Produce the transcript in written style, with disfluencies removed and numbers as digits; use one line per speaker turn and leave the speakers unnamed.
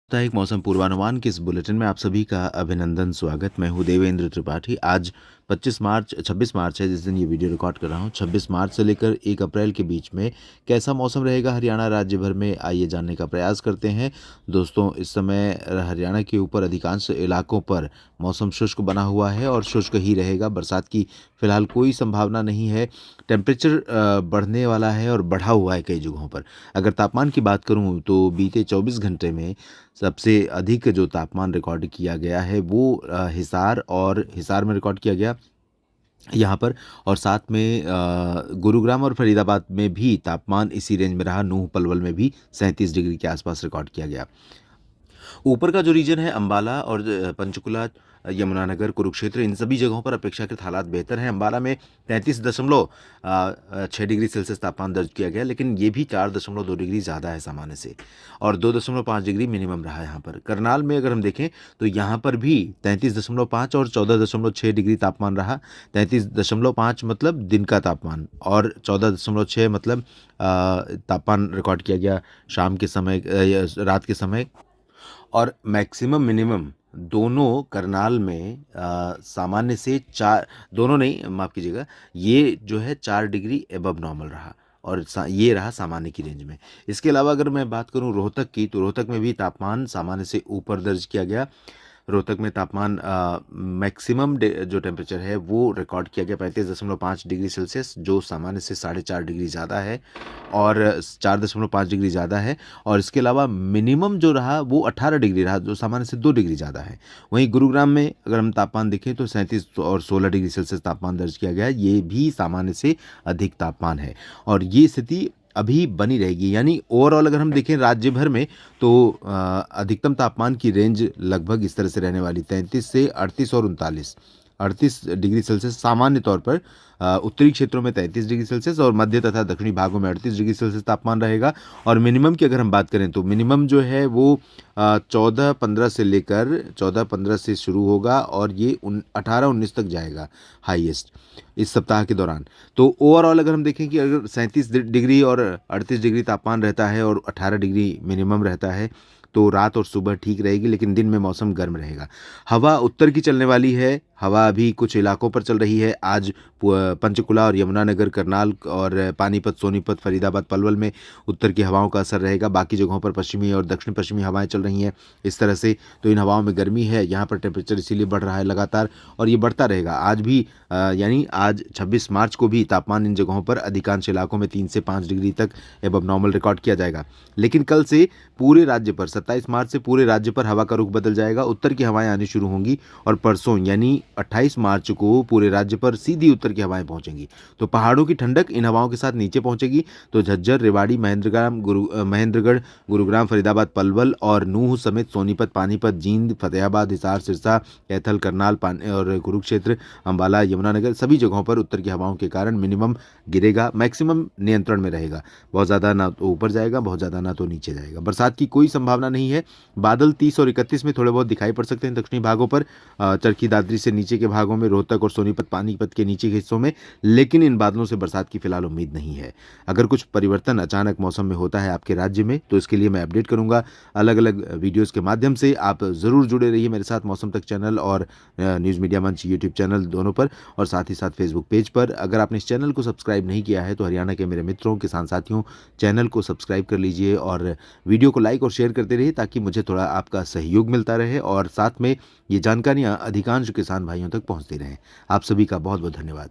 साप्ताहिक मौसम पूर्वानुमान के इस बुलेटिन में आप सभी का अभिनंदन स्वागत। मैं हूं देवेंद्र त्रिपाठी। आज 26 मार्च है जिस दिन ये वीडियो रिकॉर्ड कर रहा हूं। 26 मार्च से लेकर 1 अप्रैल के बीच में कैसा मौसम रहेगा हरियाणा राज्य भर में, आइए जानने का प्रयास करते हैं। दोस्तों, इस समय हरियाणा के ऊपर अधिकांश इलाकों पर मौसम शुष्क बना हुआ है और शुष्क ही रहेगा। बरसात की फिलहाल कोई संभावना नहीं है। टेम्परेचर बढ़ने वाला है और बढ़ा हुआ है कई जगहों पर। अगर तापमान की बात करूं तो बीते 24 घंटे में सबसे अधिक जो तापमान रिकॉर्ड किया गया है वो हिसार में रिकॉर्ड किया गया यहाँ पर, और साथ में गुरुग्राम और फरीदाबाद में भी तापमान इसी रेंज में रहा। नूह पलवल में भी 37 डिग्री के आसपास रिकॉर्ड किया गया। ऊपर का जो रीजन है अंबाला और पंचकुला, यमुनानगर, कुरुक्षेत्र, इन सभी जगहों पर अपेक्षाकृत हालात बेहतर हैं। अंबाला में 33.6 डिग्री सेल्सियस तापमान दर्ज किया गया, लेकिन ये भी 4.2 डिग्री ज़्यादा है सामान्य से, और 2.5 डिग्री मिनिमम रहा यहाँ पर। करनाल में अगर हम देखें तो यहाँ पर भी 33.5 और 14.6 डिग्री तापमान रहा। 33.5 मतलब दिन का तापमान, और 14.6 मतलब तापमान रिकॉर्ड किया गया शाम के समय, रात के समय। और मैक्सिमम मिनिमम दोनों करनाल में सामान्य से 4, दोनों नहीं, माफ़ कीजिएगा, ये जो है 4 डिग्री एबव नॉर्मल रहा, और ये रहा सामान्य की रेंज में। इसके अलावा अगर मैं बात करूं रोहतक की, तो रोहतक में भी तापमान सामान्य से ऊपर दर्ज किया गया। रोहतक में तापमान मैक्सिमम जो टेम्परेचर है वो रिकॉर्ड किया गया 35.5 डिग्री सेल्सियस, जो सामान्य से 4.5 डिग्री ज़्यादा है, और 4.5 डिग्री ज़्यादा है। और इसके अलावा मिनिमम जो रहा वो 18 डिग्री रहा, जो सामान्य से 2 डिग्री ज़्यादा है। वहीं गुरुग्राम में अगर हम तापमान देखें तो 37 और 16 डिग्री सेल्सियस तापमान दर्ज किया गया है। ये भी सामान्य से अधिक तापमान है, और ये स्थिति अभी बनी रहेगी। यानी ओवरऑल अगर हम देखें राज्य भर में, तो अधिकतम तापमान की रेंज लगभग इस तरह से रहने वाली 33 से 38 और 38 डिग्री सेल्सियस सामान्य तौर पर। उत्तरी क्षेत्रों में 33 डिग्री सेल्सियस और मध्य तथा दक्षिणी भागों में 38 डिग्री सेल्सियस तापमान रहेगा। और मिनिमम की अगर हम बात करें तो मिनिमम जो है वो 14-15 से शुरू होगा, और ये 18-19 तक जाएगा हाईएस्ट इस सप्ताह के दौरान। तो ओवरऑल अगर हम देखें कि अगर 37 डिग्री और 38 डिग्री तापमान रहता है और 18 डिग्री मिनिमम रहता है, तो रात और सुबह ठीक रहेगी, लेकिन दिन में मौसम गर्म रहेगा। हवा उत्तर की चलने वाली है। हवा अभी कुछ इलाकों पर चल रही है। आज पंचकुला और यमुनानगर, करनाल और पानीपत, सोनीपत, फरीदाबाद, पलवल में उत्तर की हवाओं का असर रहेगा। बाकी जगहों पर पश्चिमी और दक्षिण पश्चिमी हवाएं चल रही हैं इस तरह से। तो इन हवाओं में गर्मी है, यहाँ पर टेम्परेचर इसीलिए बढ़ रहा है लगातार, और ये बढ़ता रहेगा आज भी। यानी आज 26 मार्च को भी तापमान इन जगहों पर अधिकांश इलाकों में 3 से 5 डिग्री तक एबव नॉर्मल रिकॉर्ड किया जाएगा। लेकिन कल से पूरे राज्य पर, 27 मार्च से पूरे राज्य पर हवा का रुख बदल जाएगा। उत्तर की हवाएं आनी शुरू होंगी, और परसों यानी 28 मार्च को पूरे राज्य पर सीधी उत्तर की हवाएं पहुंचेंगी। तो पहाड़ों की ठंडक इन हवाओं के साथ नीचे पहुंचेगी। तो झज्जर, रेवाड़ी, महेंद्रगढ़, गुरुग्राम, फरीदाबाद, पलवल और नूह समेत सोनीपत, पानीपत, जींद, फतेहाबाद, हिसार, सिरसा, कैथल, करनाल और कुरुक्षेत्र, अंबाला, यमुनानगर, सभी जगहों पर उत्तर की हवाओं के कारण मिनिमम गिरेगा, मैक्सिमम नियंत्रण में रहेगा। बहुत ज़्यादा ना तो ऊपर जाएगा, बहुत ज़्यादा ना तो नीचे जाएगा। बरसात की कोई संभावना नहीं है। बादल 30 और 31 में थोड़े बहुत दिखाई पड़ सकते हैं दक्षिणी भागों पर, चरखी दादरी से नीचे के भागों में, रोहतक और सोनीपत, पानीपत के नीचे के हिस्सों में, लेकिन इन बादलों से बरसात की फिलहाल उम्मीद नहीं है। अगर कुछ परिवर्तन अचानक मौसम में होता है आपके राज्य में, तो इसके लिए मैं अपडेट करूंगा अलग अलग वीडियोस के माध्यम से। आप ज़रूर जुड़े रहिए मेरे साथ मौसम तक चैनल और न्यूज़ मीडिया मंच यूट्यूब चैनल दोनों पर, और साथ ही साथ फेसबुक पेज पर। अगर आपने इस चैनल को सब्सक्राइब नहीं किया है तो हरियाणा के मेरे मित्रों, किसान साथियों, चैनल को सब्सक्राइब कर लीजिए और वीडियो को लाइक और शेयर करते रहिए, ताकि मुझे थोड़ा आपका सहयोग मिलता रहे, और साथ में ये जानकारियाँ अधिकांश किसान भाइयों तक पहुँचती रहें। आप सभी का बहुत बहुत धन्यवाद।